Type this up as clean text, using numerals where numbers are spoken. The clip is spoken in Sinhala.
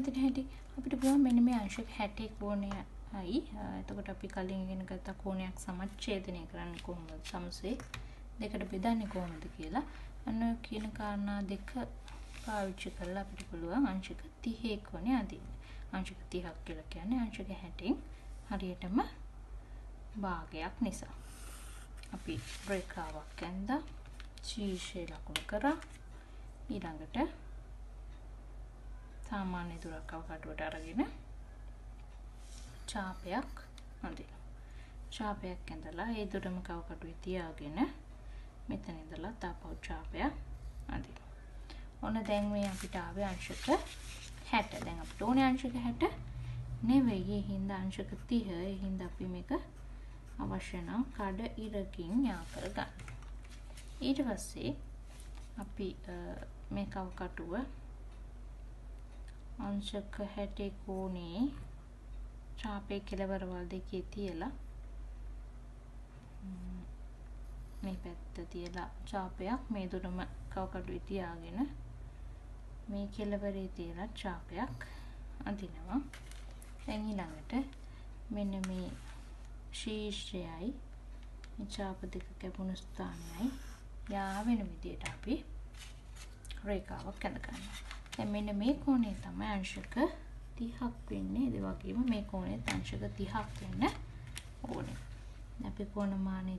හැදෙන හැටි අපිට පුළුවන් මෙන්න මේ අංශක 60 කෝණයයි. එතකොට අපි කලින් ඉගෙන ගත්ත කෝණයක් සමච්ඡේදනය කරන්නේ කොහොමද? සමසේ දෙකට බෙදන්නේ කොහොමද කියලා. අන්න කියන කාරණා දෙක පාවිච්චි කරලා අපිට පුළුවන් අංශක 30 කෝණය අඳින්න. අංශක 30ක් කියලා කියන්නේ අංශක 60න් හරියටම භාගයක් නිසා. අපි රේඛාවක් ඇඳලා ශීර්ෂය ලකුණු කරා. ඊළඟට සාමාන්‍ය දුරක් අවකටුවට අරගෙන ඡාපයක් අඳිනවා. ඡාපයක් ඇඳලා ඒ දුරම කවකටුවේ තියාගෙන මෙතන ඉඳලා තාපව ඡාපයක් අඳිනවා. ඔන්න දැන් මේ අපිට ආවේ අංශක 60. දැන් අපිට ඕනේ අංශක 60 නෙවෙයි. ඒ හින්දා අංශක 30. ඒ හින්දා අපි මේක අවශ්‍ය නම් කඩ ඉරකින් යා කරගන්න. ඊට පස්සේ අපි මේ කවකටුව අංශක 60 කෝණේ ඡාපේ කෙළවරවල් දෙකේ තියලා මේ පැත්ත තියලා ඡාපයක් මේ දුරම කවකටුවේ තියාගෙන මේ කෙළවරේ තියලා ඡාපයක් අඳිනවා. දැන් ඊළඟට මෙන්න මේ ශීර්ෂයයි මේ ඡාප දෙක කැපුණු ස්ථානයයි යාවෙන විදියට අපි රේඛාවක් ඇඳ ගන්නවා. දැන් මෙන්න මේ කෝණය තමයි අංශක 30ක් වෙන්නේ. ඒ වගේම මේ කෝණයත් අංශක 30ක් වෙන්න ඕනේ. අපි කොන මානෙ